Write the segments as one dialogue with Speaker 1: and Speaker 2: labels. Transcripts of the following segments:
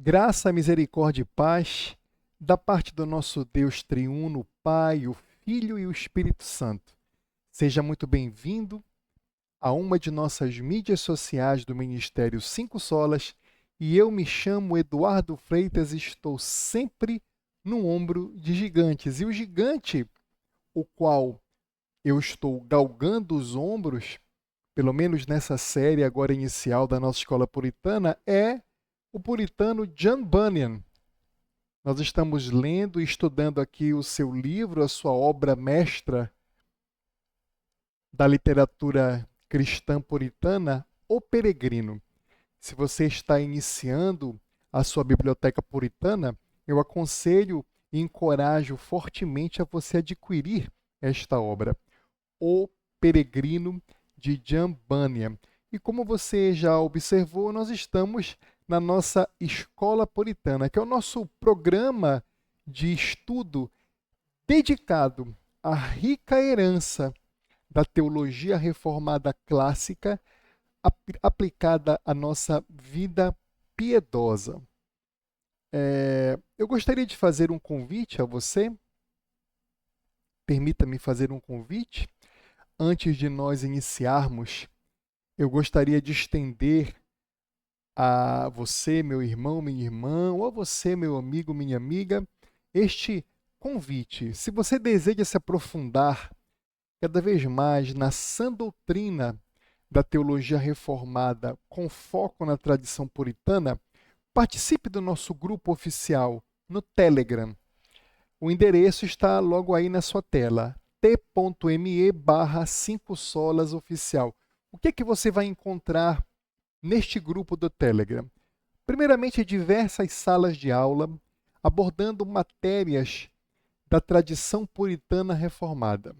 Speaker 1: Graça, misericórdia e paz da parte do nosso Deus triuno, o Pai, o Filho e o Espírito Santo. Seja muito bem-vindo a uma de nossas mídias sociais do Ministério Cinco Solas e eu me chamo Eduardo Freitas e estou sempre no ombro de gigantes. E o gigante, o qual eu estou galgando os ombros, pelo menos nessa série agora inicial da nossa escola puritana, é o puritano John Bunyan. Nós estamos lendo e estudando aqui o seu livro, a sua obra mestra da literatura cristã puritana, O Peregrino. Se você está iniciando a sua biblioteca puritana, eu aconselho e encorajo fortemente a você adquirir esta obra, O Peregrino, de John Bunyan. E como você já observou, nós estamos na nossa Escola Puritana, que é o nosso programa de estudo dedicado à rica herança da teologia reformada clássica aplicada à nossa vida piedosa. Eu gostaria de fazer um convite a você. Permita-me fazer um convite. Antes de nós iniciarmos, eu gostaria de estender a você, meu irmão, minha irmã, ou a você, meu amigo, minha amiga, este convite. Se você deseja se aprofundar cada vez mais na sã doutrina da teologia reformada com foco na tradição puritana, participe do nosso grupo oficial no Telegram. O endereço está logo aí na sua tela, t.me/5 solas oficial. O que é que você vai encontrar neste grupo do Telegram? Primeiramente, diversas salas de aula abordando matérias da tradição puritana reformada.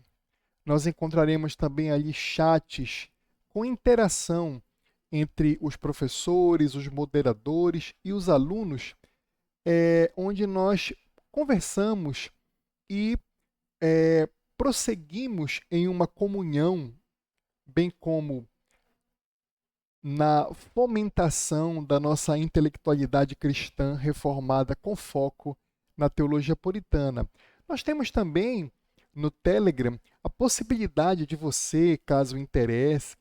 Speaker 1: Nós encontraremos também ali chats com interação entre os professores, os moderadores e os alunos, onde nós conversamos e prosseguimos em uma comunhão, bem como na fomentação da nossa intelectualidade cristã reformada com foco na teologia puritana. Nós temos também no Telegram a possibilidade de você, caso lhe interesse,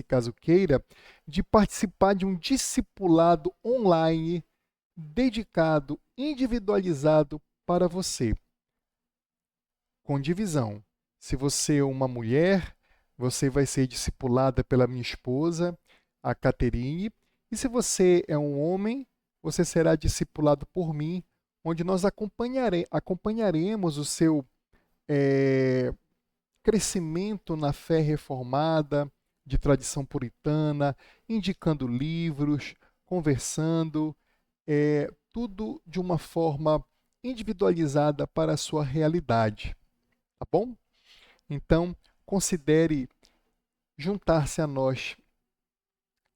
Speaker 1: caso queira, de participar de um discipulado online dedicado, individualizado para você, com divisão. Se você é uma mulher, você vai ser discipulada pela minha esposa, a Caterine, e se você é um homem, você será discipulado por mim, onde nós acompanharemos o seu crescimento na fé reformada, de tradição puritana, indicando livros, conversando, tudo de uma forma individualizada para a sua realidade, tá bom? Então, considere juntar-se a nós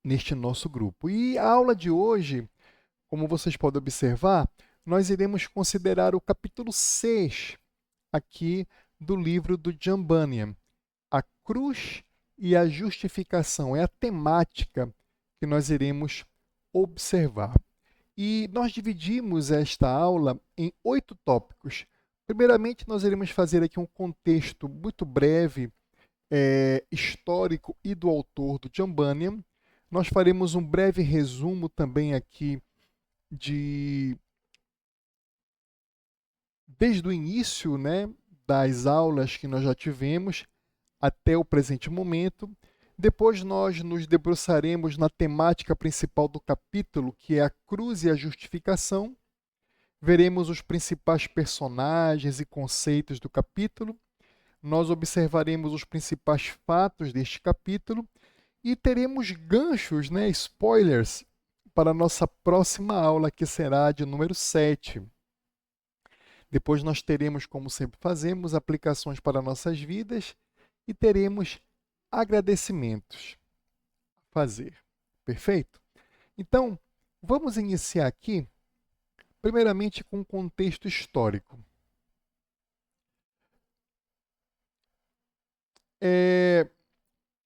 Speaker 1: neste nosso grupo. E a aula de hoje, como vocês podem observar, nós iremos considerar o capítulo 6 aqui do livro do John Bunyan, A Cruz e a Justificação. É a temática que nós iremos observar. E nós dividimos esta aula em 8 tópicos. Primeiramente, nós iremos fazer aqui um contexto muito breve, histórico e do autor do John Bunyan. Nós faremos um breve resumo também aqui desde o início, né, das aulas que nós já tivemos até o presente momento. Depois nós nos debruçaremos na temática principal do capítulo, que é a cruz e a justificação. Veremos os principais personagens e conceitos do capítulo. Nós observaremos os principais fatos deste capítulo e teremos ganchos, né, spoilers, para a nossa próxima aula, que será de número 7. Depois nós teremos, como sempre fazemos, aplicações para nossas vidas e teremos agradecimentos a fazer. Perfeito? Então, vamos iniciar aqui, primeiramente com um contexto histórico.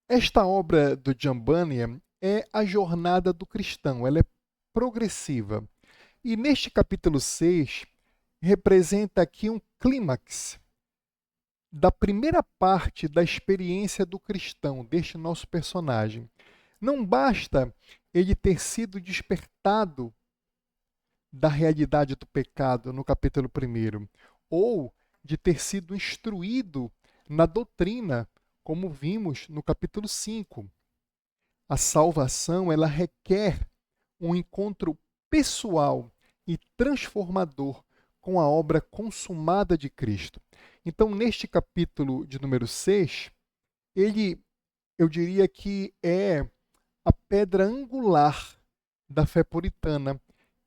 Speaker 1: Esta obra do John Bunyan é a jornada do cristão. Ela é progressiva. E neste capítulo 6, representa aqui um clímax da primeira parte da experiência do cristão, deste nosso personagem. Não basta ele ter sido despertado da realidade do pecado no capítulo 1, ou de ter sido instruído na doutrina, como vimos no capítulo 5. A salvação, ela requer um encontro pessoal e transformador com a obra consumada de Cristo. Então, neste capítulo de número 6, eu diria que é a pedra angular da fé puritana,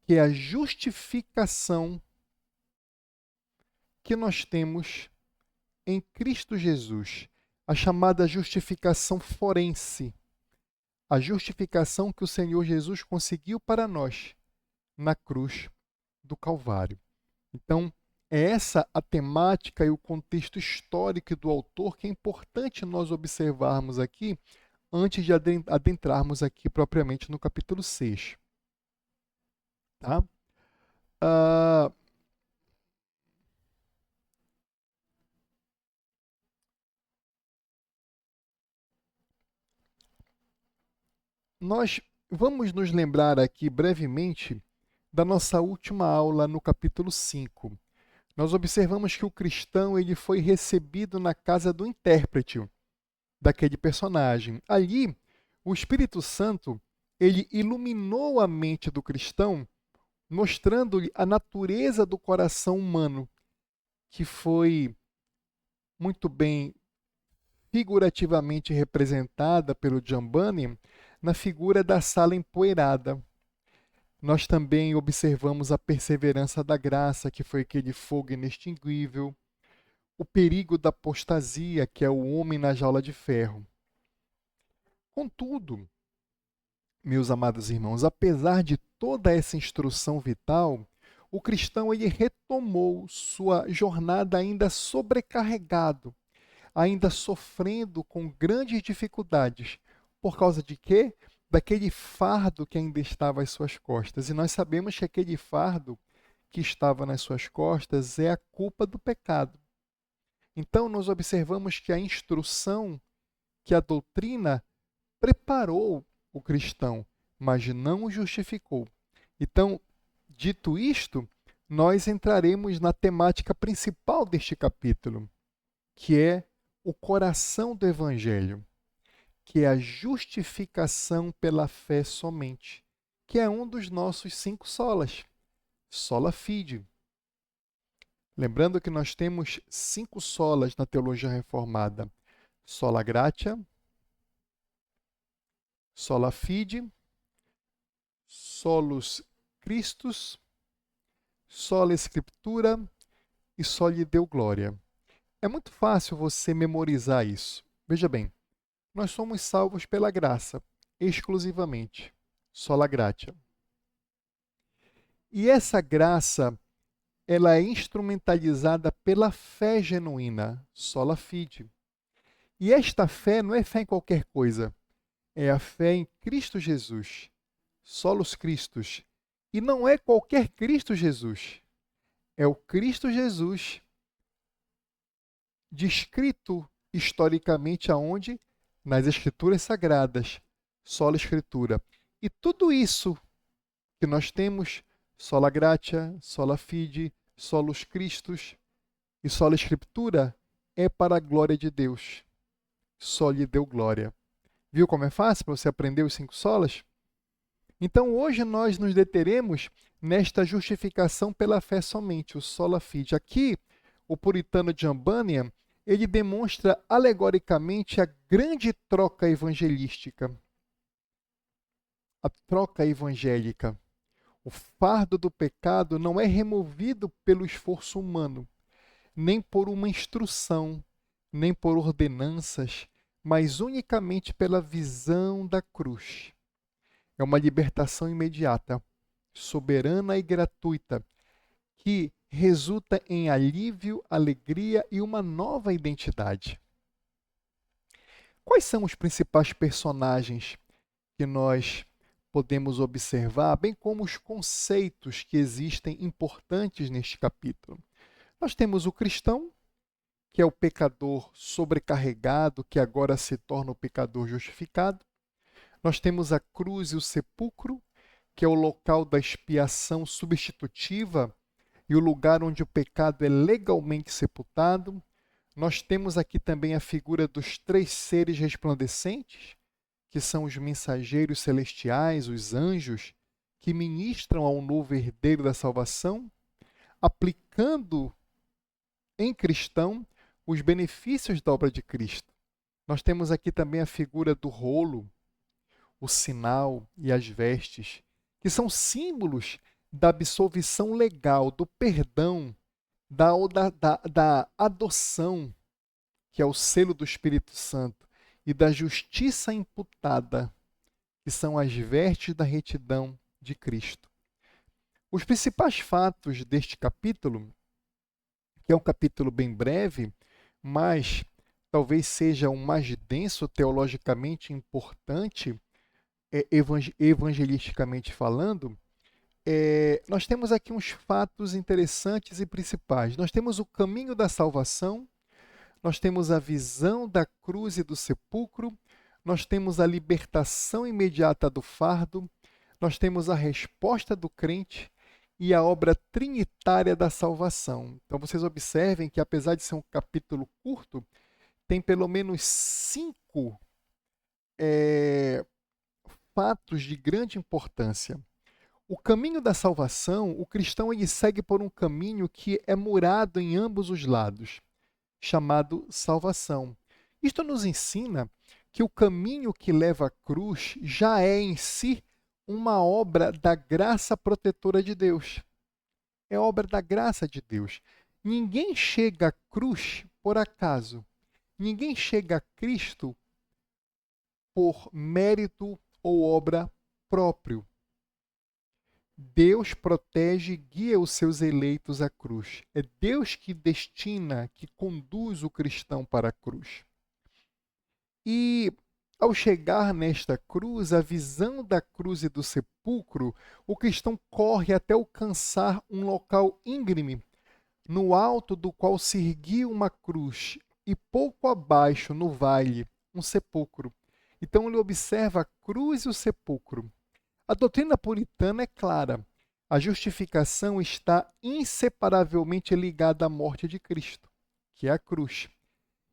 Speaker 1: que é a justificação que nós temos em Cristo Jesus, a chamada justificação forense, a justificação que o Senhor Jesus conseguiu para nós na cruz do Calvário. Então, é essa a temática e o contexto histórico do autor que é importante nós observarmos aqui antes de adentrarmos aqui propriamente no capítulo 6. Tá? Nós vamos nos lembrar aqui brevemente da nossa última aula no capítulo 5. Nós observamos que o cristão ele foi recebido na casa do intérprete daquele personagem. Ali, o Espírito Santo ele iluminou a mente do cristão, mostrando-lhe a natureza do coração humano, que foi muito bem figurativamente representada pelo John Bunyan na figura da sala empoeirada. Nós também observamos a perseverança da graça, que foi aquele fogo inextinguível, o perigo da apostasia, que é o homem na jaula de ferro. Contudo, meus amados irmãos, apesar de toda essa instrução vital, o cristão ele retomou sua jornada ainda sobrecarregado, ainda sofrendo com grandes dificuldades. Por causa de quê? Daquele fardo que ainda estava às suas costas. E nós sabemos que aquele fardo que estava nas suas costas é a culpa do pecado. Então, nós observamos que a instrução, que a doutrina preparou o cristão, mas não o justificou. Então, dito isto, nós entraremos na temática principal deste capítulo, que é o coração do Evangelho, que é a justificação pela fé somente, que é um dos nossos 5 solas, sola fide. Lembrando que nós temos 5 solas na teologia reformada: sola gratia, sola fide, solus Christus, sola Scriptura e soli Deo Gloria. É muito fácil você memorizar isso. Veja bem, nós somos salvos pela graça, exclusivamente, sola gratia. E essa graça, ela é instrumentalizada pela fé genuína, sola fide. E esta fé não é fé em qualquer coisa, é a fé em Cristo Jesus, solus Christus. E não é qualquer Cristo Jesus, é o Cristo Jesus descrito historicamente aonde? Nas Escrituras Sagradas, sola Escritura. E tudo isso que nós temos, sola gratia, sola fide, solus Christus e sola Escritura, é para a glória de Deus. Soli Deo Glória. Viu como é fácil para você aprender os 5 solas? Então hoje nós nos deteremos nesta justificação pela fé somente, o sola fide. Aqui, o puritano John Bunyan, ele demonstra alegoricamente a grande troca evangelística. A troca evangélica. O fardo do pecado não é removido pelo esforço humano, nem por uma instrução, nem por ordenanças, mas unicamente pela visão da cruz. É uma libertação imediata, soberana e gratuita, que resulta em alívio, alegria e uma nova identidade. Quais são os principais personagens que nós podemos observar, bem como os conceitos que existem importantes neste capítulo. Nós temos o cristão, que é o pecador sobrecarregado, que agora se torna o pecador justificado. Nós temos a cruz e o sepulcro, que é o local da expiação substitutiva e o lugar onde o pecado é legalmente sepultado. Nós temos aqui também a figura dos três seres resplandecentes, que são os mensageiros celestiais, os anjos, que ministram ao novo herdeiro da salvação, aplicando em cristão os benefícios da obra de Cristo. Nós temos aqui também a figura do rolo, o sinal e as vestes, que são símbolos da absolvição legal, do perdão, da adoção, que é o selo do Espírito Santo, e da justiça imputada, que são as vestes da retidão de Cristo. Os principais fatos deste capítulo, que é um capítulo bem breve, mas talvez seja o mais denso teologicamente importante, evangelisticamente falando, nós temos aqui uns fatos interessantes e principais. Nós temos o caminho da salvação, nós temos a visão da cruz e do sepulcro, nós temos a libertação imediata do fardo, nós temos a resposta do crente e a obra trinitária da salvação. Então vocês observem que, apesar de ser um capítulo curto, tem pelo menos 5 fatos de grande importância. O caminho da salvação, o cristão ele segue por um caminho que é murado em ambos os lados, chamado salvação. Isto nos ensina que o caminho que leva à cruz já é em si uma obra da graça protetora de Deus. É obra da graça de Deus. Ninguém chega à cruz por acaso. Ninguém chega a Cristo por mérito ou obra próprio. Deus protege e guia os seus eleitos à cruz. É Deus que destina, que conduz o cristão para a cruz. E ao chegar nesta cruz, a visão da cruz e do sepulcro, o cristão corre até alcançar um local íngreme, no alto do qual se erguia uma cruz, e pouco abaixo, no vale, um sepulcro. Então ele observa a cruz e o sepulcro. A doutrina puritana é clara. A justificação está inseparavelmente ligada à morte de Cristo, que é a cruz,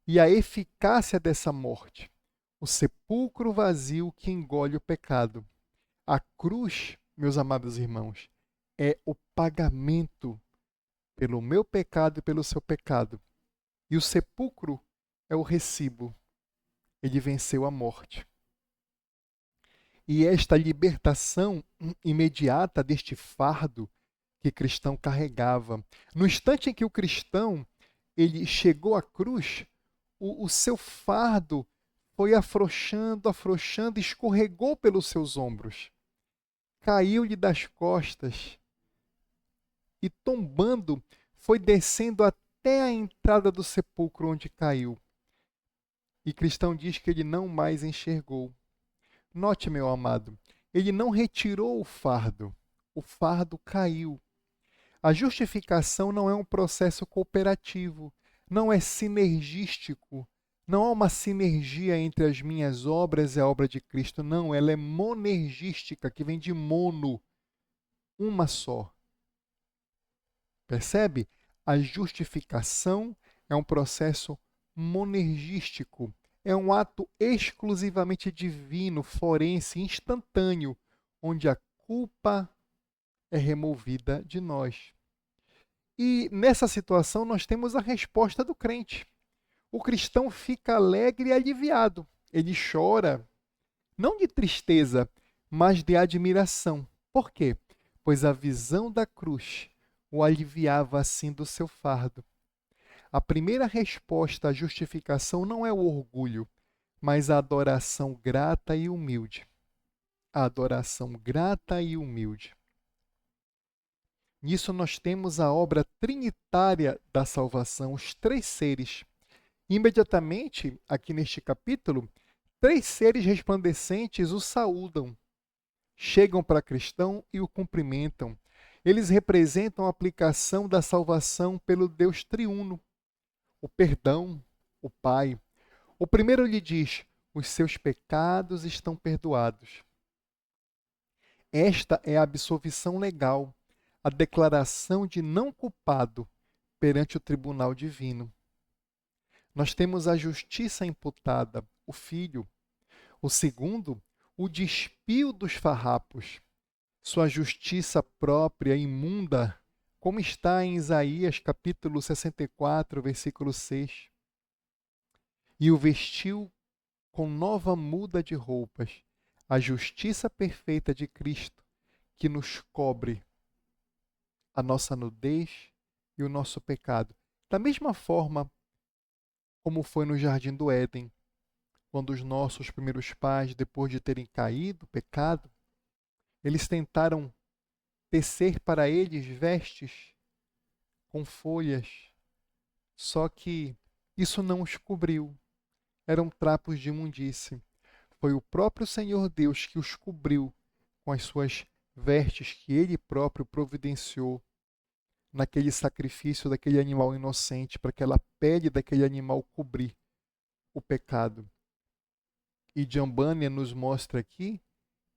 Speaker 1: e a eficácia dessa morte, o sepulcro vazio que engole o pecado. A cruz, meus amados irmãos, é o pagamento pelo meu pecado e pelo seu pecado. E o sepulcro é o recibo. Ele venceu a morte. E esta libertação imediata deste fardo que o cristão carregava. No instante em que o cristão ele chegou à cruz, o seu fardo foi afrouxando, afrouxando, escorregou pelos seus ombros. Caiu-lhe das costas e, tombando, foi descendo até a entrada do sepulcro onde caiu. E cristão diz que ele não mais enxergou. Note, meu amado, ele não retirou o fardo caiu. A justificação não é um processo cooperativo, não é sinergístico, não há uma sinergia entre as minhas obras e a obra de Cristo, não, ela é monergística, que vem de mono, uma só. Percebe? A justificação é um processo monergístico. É um ato exclusivamente divino, forense, instantâneo, onde a culpa é removida de nós. E nessa situação nós temos a resposta do crente. O cristão fica alegre e aliviado. Ele chora, não de tristeza, mas de admiração. Por quê? Pois a visão da cruz o aliviava assim do seu fardo. A primeira resposta à justificação não é o orgulho, mas a adoração grata e humilde. A adoração grata e humilde. Nisso nós temos a obra trinitária da salvação, os três seres. Imediatamente, aqui neste capítulo, três seres resplandecentes o saúdam. chegam para cristão e o cumprimentam. Eles representam a aplicação da salvação pelo Deus triuno, o perdão, o Pai. O primeiro lhe diz: os seus pecados estão perdoados. Esta é a absolvição legal, a declaração de não culpado perante o tribunal divino. Nós temos a justiça imputada, o Filho. O segundo, o despio dos farrapos, sua justiça própria, imunda, como está em Isaías capítulo 64, versículo 6. E o vestiu com nova muda de roupas, a justiça perfeita de Cristo, que nos cobre a nossa nudez e o nosso pecado. Da mesma forma como foi no Jardim do Éden, quando os nossos primeiros pais, depois de terem caído, pecado, eles tentaram tecer para eles vestes com folhas, só que isso não os cobriu, eram trapos de imundície. Foi o próprio Senhor Deus que os cobriu com as suas vestes que Ele próprio providenciou naquele sacrifício daquele animal inocente, para aquela pele daquele animal cobrir o pecado. E Jambânia nos mostra aqui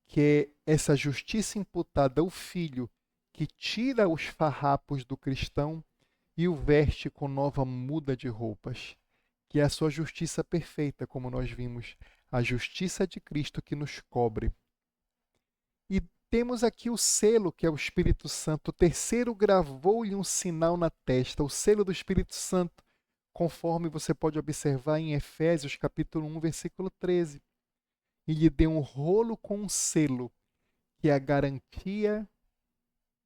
Speaker 1: que é essa justiça imputada ao Filho que tira os farrapos do cristão e o veste com nova muda de roupas, que é a sua justiça perfeita, como nós vimos, a justiça de Cristo que nos cobre. E temos aqui o selo, que é o Espírito Santo. O terceiro gravou-lhe um sinal na testa, o selo do Espírito Santo, conforme você pode observar em Efésios capítulo 1, versículo 13. E lhe deu um rolo com um selo, que é a garantia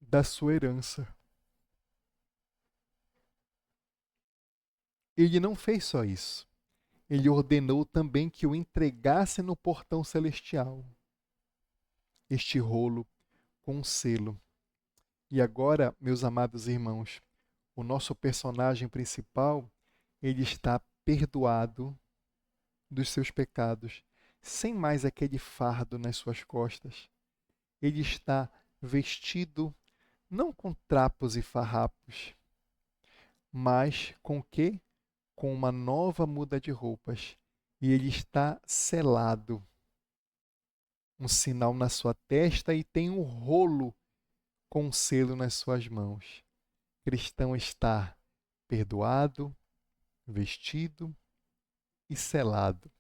Speaker 1: da sua herança. Ele não fez só isso. Ele ordenou também que o entregasse no portão celestial. Este rolo com um selo. E agora, meus amados irmãos, o nosso personagem principal, ele está perdoado dos seus pecados, sem mais aquele fardo nas suas costas. Ele está vestido não com trapos e farrapos, mas com o quê? Com uma nova muda de roupas. E ele está selado, um sinal na sua testa e tem um rolo com um selo nas suas mãos. O cristão está perdoado, vestido e selado.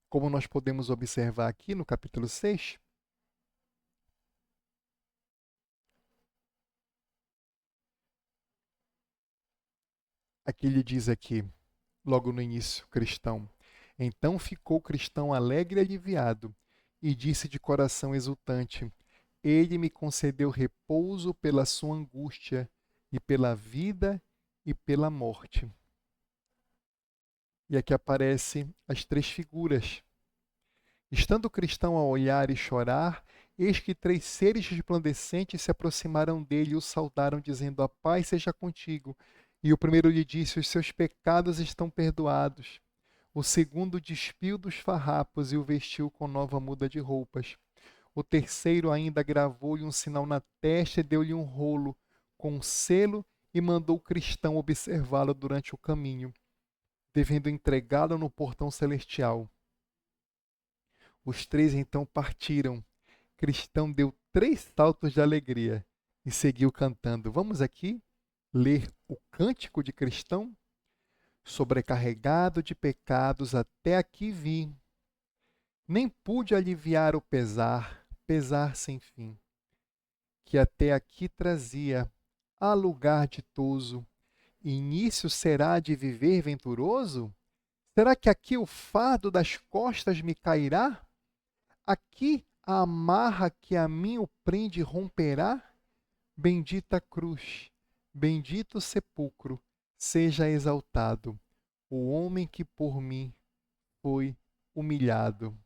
Speaker 1: Como nós podemos observar aqui no capítulo 6, aqui ele diz aqui, logo no início, cristão. Então ficou o cristão alegre e aliviado, e disse de coração exultante: Ele me concedeu repouso pela sua angústia, e pela vida e pela morte. E aqui aparecem as três figuras. Estando o cristão a olhar e chorar, eis que três seres resplandecentes se aproximaram dele e o saudaram, dizendo: A paz seja contigo. E o primeiro lhe disse: Os seus pecados estão perdoados. O segundo despiu dos farrapos e o vestiu com nova muda de roupas. O terceiro ainda gravou-lhe um sinal na testa e deu-lhe um rolo com um selo e mandou o cristão observá-lo durante o caminho, devendo entregá-lo no portão celestial. Os três então partiram. Cristão deu 3 saltos de alegria e seguiu cantando. Vamos aqui ler o cântico de Cristão? Sobrecarregado de pecados, até aqui vim. Nem pude aliviar o pesar, pesar sem fim, que até aqui trazia, a lugar ditoso. Início será de viver venturoso? Será que aqui o fardo das costas me cairá? Aqui a amarra que a mim o prende romperá? Bendita cruz, bendito sepulcro, seja exaltado o homem que por mim foi humilhado.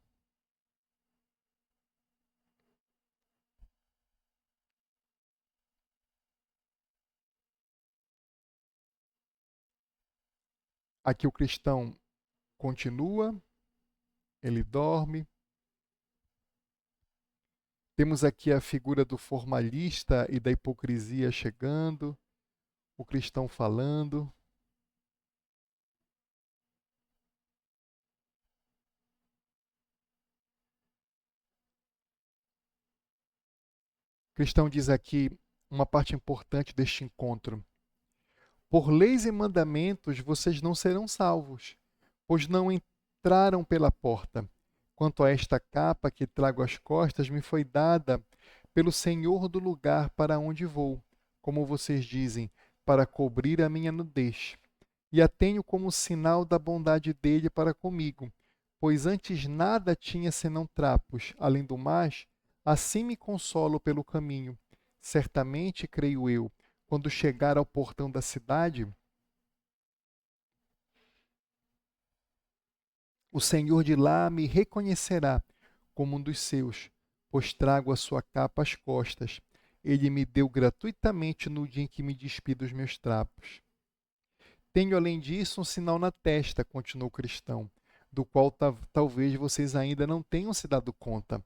Speaker 1: Aqui o cristão continua, ele dorme, Temos aqui a figura do formalista e da hipocrisia chegando, o cristão falando. O cristão diz aqui uma parte importante deste encontro. Por leis e mandamentos vocês não serão salvos, pois não entraram pela porta. Quanto a esta capa que trago às costas, me foi dada pelo Senhor do lugar para onde vou, como vocês dizem, para cobrir a minha nudez. E a tenho como sinal da bondade dele para comigo, pois antes nada tinha senão trapos. Além do mais, assim me consolo pelo caminho. Certamente, creio eu, quando chegar ao portão da cidade, o Senhor de lá me reconhecerá como um dos seus, pois trago a sua capa às costas. Ele me deu gratuitamente no dia em que me despi dos meus trapos. Tenho, além disso, um sinal na testa, continuou o cristão, do qual talvez vocês ainda não tenham se dado conta.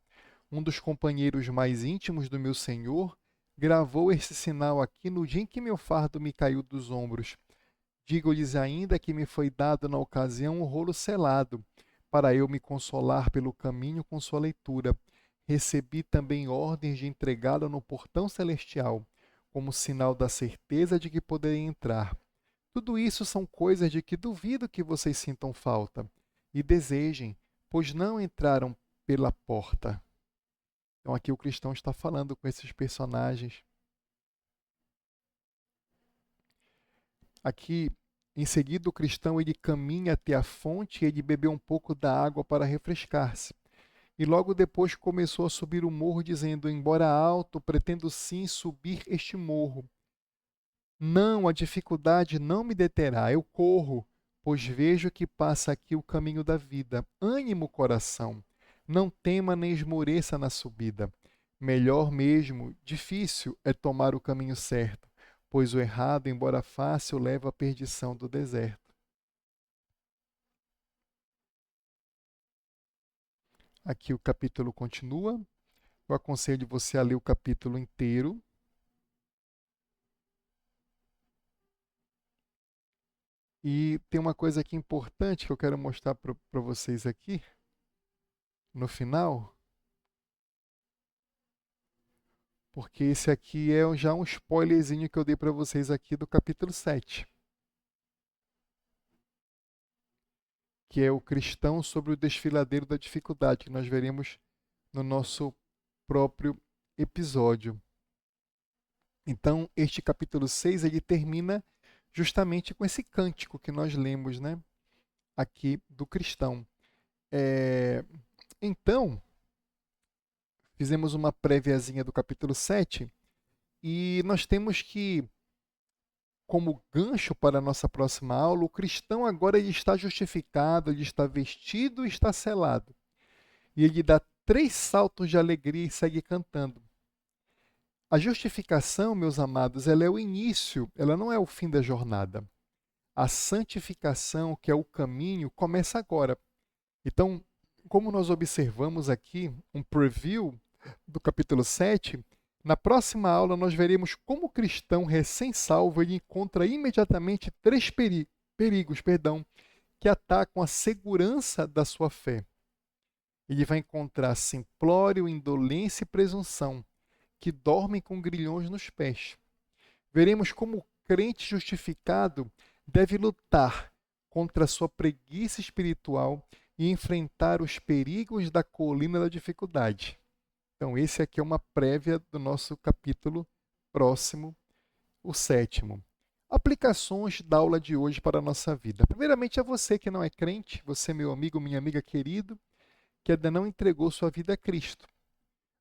Speaker 1: Um dos companheiros mais íntimos do meu senhor gravou esse sinal aqui no dia em que meu fardo me caiu dos ombros. Digo-lhes ainda que me foi dado na ocasião um rolo selado, para eu me consolar pelo caminho com sua leitura. Recebi também ordens de entregá-lo no portão celestial, como sinal da certeza de que poderei entrar. Tudo isso são coisas de que duvido que vocês sintam falta e desejem, pois não entraram pela porta. Então aqui o cristão está falando com esses personagens. Aqui, em seguida, o cristão ele caminha até a fonte e ele bebeu um pouco da água para refrescar-se. E logo depois começou a subir o morro, dizendo: embora alto, pretendo sim subir este morro. Não, a dificuldade não me deterá, eu corro, pois vejo que passa aqui o caminho da vida. Ânimo, coração, não tema nem esmoreça na subida. Melhor mesmo, difícil é tomar o caminho certo, pois o errado, embora fácil, leva à perdição do deserto. Aqui o capítulo continua. Eu aconselho você a ler o capítulo inteiro. E tem uma coisa aqui importante que eu quero mostrar para vocês aqui, no final, porque esse aqui é já um spoilerzinho que eu dei para vocês aqui do capítulo 7, que é o cristão sobre o desfiladeiro da dificuldade, que nós veremos no nosso próprio episódio. Então, este capítulo 6, ele termina justamente com esse cântico que nós lemos, né, aqui do cristão. Então, fizemos uma préviazinha do capítulo 7 e nós temos que, como gancho para a nossa próxima aula, o cristão agora ele está justificado, ele está vestido e está selado. E ele dá 3 saltos de alegria e segue cantando. A justificação, meus amados, ela é o início, ela não é o fim da jornada. A santificação, que é o caminho, começa agora. Então, como nós observamos aqui um preview do capítulo 7, na próxima aula nós veremos como o cristão recém-salvo ele encontra imediatamente 3 perigos, que atacam a segurança da sua fé. Ele vai encontrar simplório, indolência e presunção, que dormem com grilhões nos pés. Veremos como o crente justificado deve lutar contra a sua preguiça espiritual e enfrentar os perigos da colina da dificuldade. Então, esse aqui é uma prévia do nosso capítulo próximo, o 7º. Aplicações da aula de hoje para a nossa vida. Primeiramente, a você que não é crente, você, meu amigo, minha amiga querido, que ainda não entregou sua vida a Cristo.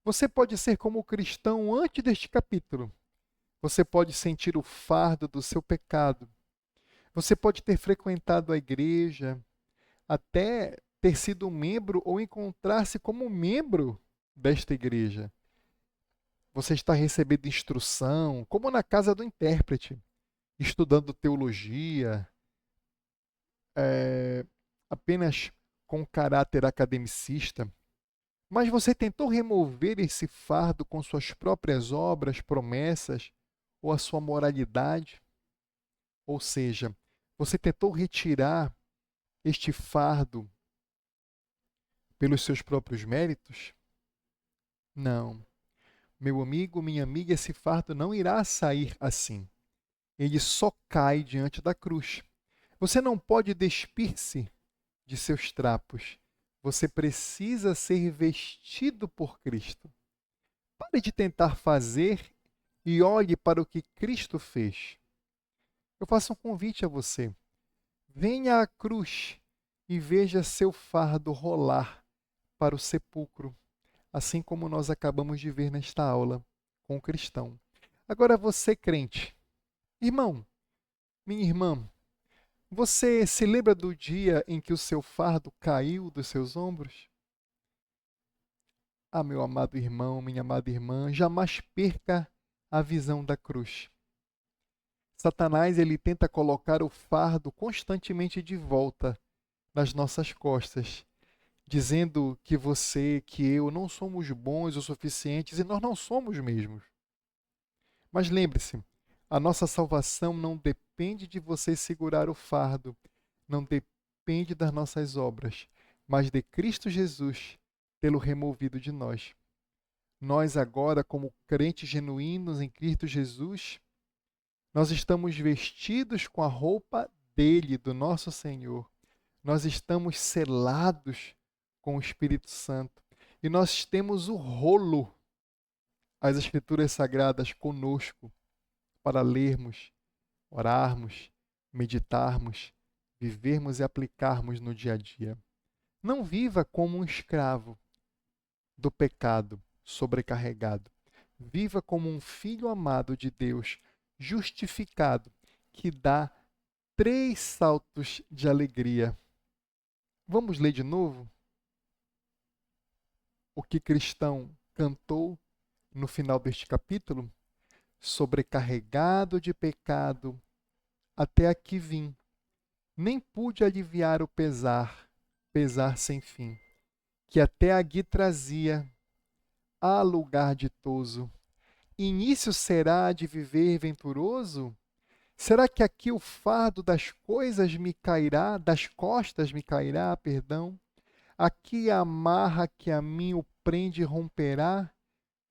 Speaker 1: Você pode ser como o cristão antes deste capítulo. Você pode sentir o fardo do seu pecado. Você pode ter frequentado a igreja, até ter sido membro ou encontrar-se como membro desta igreja. Você está recebendo instrução, como na casa do intérprete, estudando teologia, apenas com caráter academicista. Mas você tentou remover esse fardo com suas próprias obras, promessas ou a sua moralidade? Ou seja, você tentou retirar este fardo pelos seus próprios méritos? Não. Meu amigo, minha amiga, esse fardo não irá sair assim. Ele só cai diante da cruz. Você não pode despir-se de seus trapos. Você precisa ser vestido por Cristo. Pare de tentar fazer e olhe para o que Cristo fez. Eu faço um convite a você. Venha à cruz e veja seu fardo rolar para o sepulcro, assim como nós acabamos de ver nesta aula com o cristão. Agora você, crente, irmão, minha irmã, você se lembra do dia em que o seu fardo caiu dos seus ombros? Ah, meu amado irmão, minha amada irmã, jamais perca a visão da cruz. Satanás, ele tenta colocar o fardo constantemente de volta nas nossas costas, dizendo que você, que eu não somos bons o suficientes e nós não somos mesmos. Mas lembre-se, a nossa salvação não depende de você segurar o fardo, não depende das nossas obras, mas de Cristo Jesus tê-lo removido de nós. Nós agora, como crentes genuínos em Cristo Jesus, nós estamos vestidos com a roupa dele, do nosso Senhor. Nós estamos selados com o Espírito Santo. E nós temos o rolo, as Escrituras Sagradas conosco, para lermos, orarmos, meditarmos, vivermos e aplicarmos no dia a dia. Não viva como um escravo do pecado sobrecarregado. Viva como um filho amado de Deus, justificado, que dá 3 saltos de alegria. Vamos ler de novo o que Cristão cantou no final deste capítulo? Sobrecarregado de pecado, até aqui vim. Nem pude aliviar o pesar, pesar sem fim, que até aqui trazia, a lugar ditoso. Início será de viver venturoso? Será que aqui o fardo das coisas me cairá, das costas me cairá, perdão? Aqui a amarra que a mim o prende romperá?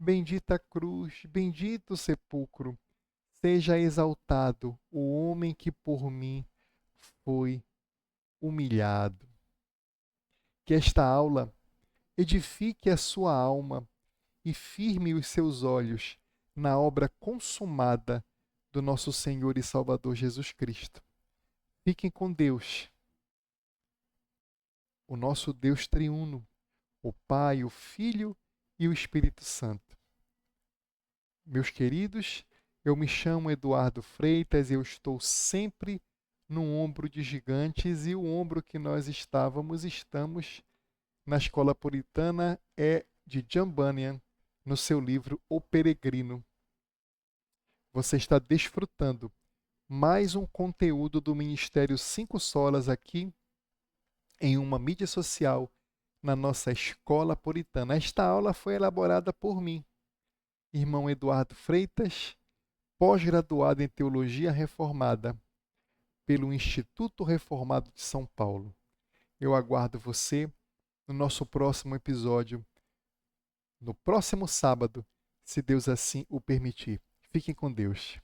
Speaker 1: Bendita cruz, bendito sepulcro, seja exaltado o homem que por mim foi humilhado. Que esta aula edifique a sua alma e firme os seus olhos na obra consumada do nosso Senhor e Salvador Jesus Cristo. Fiquem com Deus, o nosso Deus triuno, o Pai, o Filho e o Espírito Santo. Meus queridos, eu me chamo Eduardo Freitas e eu estou sempre no ombro de gigantes e o ombro que nós estamos na Escola Puritana é de John Bunyan, no seu livro O Peregrino. Você está desfrutando mais um conteúdo do Ministério 5 Solas aqui em uma mídia social na nossa Escola Puritana. Esta aula foi elaborada por mim, irmão Eduardo Freitas, pós-graduado em Teologia Reformada pelo Instituto Reformado de São Paulo. Eu aguardo você no nosso próximo episódio, no próximo sábado, se Deus assim o permitir. Fiquem com Deus.